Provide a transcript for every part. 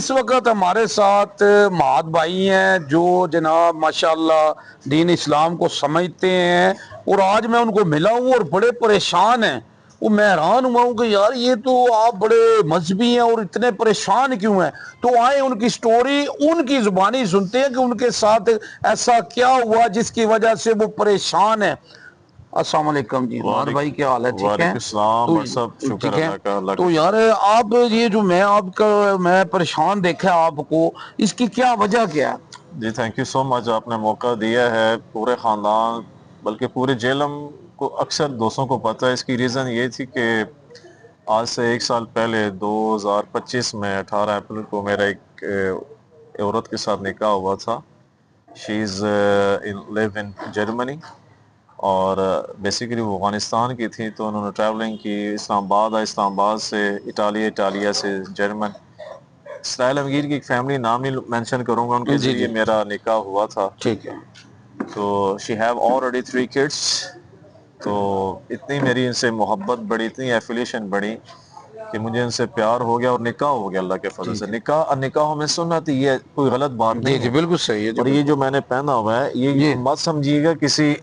اس وقت ہمارے ساتھ مہاد بھائی ہیں جو جناب ماشاءاللہ دین اسلام کو سمجھتے ہیں، اور آج میں ان کو ملا ہوں اور بڑے پریشان ہیں۔ وہ میں حیران ہوا ہوں کہ یار یہ تو آپ بڑے مذہبی ہیں اور اتنے پریشان کیوں ہیں؟ تو آئیں ان کی سٹوری ان کی زبانی سنتے ہیں کہ ان کے ساتھ ایسا کیا ہوا جس کی وجہ سے وہ پریشان ہیں۔ السلام علیکم جی مہاد بھائی، کیا حال ہے؟ ٹھیک ہے؟ وعلیکم السلام تو اور سب شکر ٹھیک ہے، اللہ کا، اللہ کا تو یار شکر۔ آپ یہ جو میں آپ کا میں پریشان دیکھا آپ کو، اس کی کیا وجہ کیا ہے؟ جی تھینک یو سو مچ، آپ نے موقع دیا ہے۔ پورے خاندان بلکہ پورے جیلم کو اکثر دوستوں کو پتہ ہے۔ اس کی ریزن یہ تھی کہ آج سے 1 سال پہلے 2025 میں 18 اپریل کو میرا ایک عورت کے ساتھ نکاح ہوا تھا۔ شی از لیو ان جرمنی، اور بیسیکلی وہ افغانستان کی تھی، تو انہوں نے ٹریولنگ کی، اسلام آباد آئے، اسلام آباد سے اٹالیا سے جرمن۔ اسرائیل امگیر کی ایک فیملی، نام نہیں مینشن کروں گا، ان کے جی ذریعے جی میرا نکاح ہوا تھا۔ ٹھیک ہے۔ تو شی ہیو آلریڈی 3 kids۔ تو اتنی میری ان سے محبت بڑی، اتنی ایفیلیشن بڑی کہ مجھے ان سے پیار ہو گیا اور نکاح ہو گیا اللہ کے فضل جی سے۔ جی نکاحوں میں سنت، یہ کوئی غلط بات جی نہیں جی ہے۔ بالکل صحیح ہے جی اور یہ بالکل۔ جو میں نے پہنا ہوا ہے، یہ جی مت سمجھیے گا کسی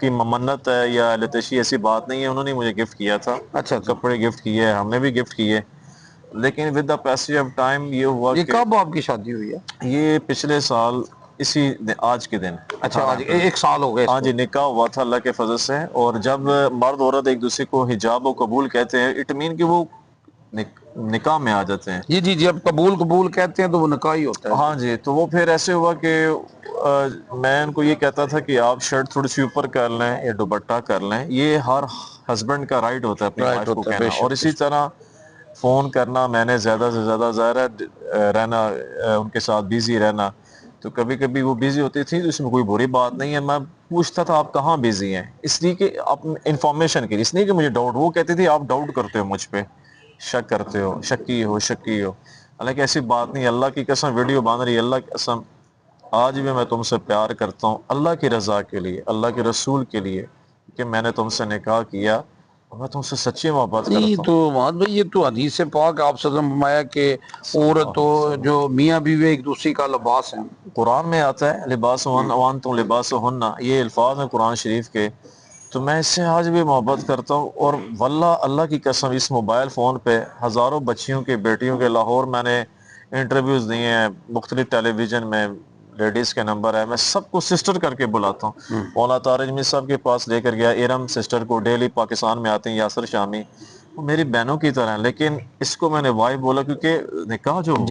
کی منت ہے یا لتشی، ایسی بات نہیں ہے۔ انہوں نے مجھے گفٹ کیا تھا، اچھا اچھا، کپڑے گفٹ کیے، ہم نے بھی گفٹ کیے، لیکن with the passage of time یہ ہوا یہ کہ کب آپ کی شادی ہوئی ہے؟ یہ پچھلے سال آج کے دن اچھا 18 آج اپریل ایک سال ہو گئے اس ہاں کو؟ جی نکاح ہوا تھا اللہ کے فضل سے۔ اور جب مرد عورت ایک دوسرے کو حجاب و قبول کہتے ہیں، اٹ مین کہ وہ نکاح میں آ جاتے ہیں۔ جی جی جی، اب قبول کہتے ہیں تو وہ نکاح ہی ہوتا ہے جی۔ ہاں جی، تو وہ پھر ایسے ہوا کہ میں ان کو یہ کہتا تھا کہ آپ شرٹ تھوڑی سی اوپر کر لیں یا دوپٹہ کر لیں، یہ ہر ہسبینڈ کا رائٹ ہوتا ہے اپنی رائٹ وائف کو ہوتا ہے، کہنا۔ بے اور شک بے اسی شک۔ طرح فون کرنا، میں نے زیادہ سے زیادہ ظاہر ہے رہنا، ان کے ساتھ بیزی رہنا، تو کبھی کبھی وہ بیزی ہوتی تھی تو اس میں کوئی بری بات نہیں ہے۔ میں پوچھتا تھا آپ کہاں بیزی ہیں، اس لیے کہ آپ انفارمیشن کے لیے، اس لیے کہ مجھے ڈاؤٹ، وہ کہتے تھے آپ ڈاؤٹ کرتے ہو مجھ پہ، شک کرتے ہو، شکی ہو۔ حالانکہ ایسی بات نہیں، اللہ کی قسم ویڈیو بان رہی ہے، اللہ کی قسم آج بھی میں تم سے پیار کرتا ہوں اللہ کی رضا کے لیے، اللہ کے رسول کے لیے، کہ میں نے تم سے نکاح کیا اور میں تم سے سچی محبت نہیں کرتا تو مہاد بھائی یہ تو حدیث پاک آپ صلی اللہ علیہ وسلم فرمایا کہ عورت تو ہوں۔ جو میاں بیوی ایک دوسری کا لباس ہیں۔ قرآن میں آتا ہے لباس وانتم لباس ہننا، یہ الفاظ ہیں قرآن شریف کے۔ تو میں اس سے آج بھی محبت کرتا ہوں، اور واللہ اللہ کی قسم اس موبائل فون پہ ہزاروں بچیوں کے، بیٹیوں کے، لاہور میں نے انٹرویوز دیے ہیں، مختلف ٹیلی ویژن میں لیڈیز کے نمبر ہے، میں سب کو سسٹر کر کے بلاتا ہوں۔ مولانا طارق میر صاحب کے پاس لے کر گیا، ارم سسٹر کو، ڈیلی پاکستان میں آتے ہیں، یاسر شامی، وہ میری بہنوں کی طرح ہیں، لیکن اس کو میں نے وائی بولا کیونکہ نکاح جو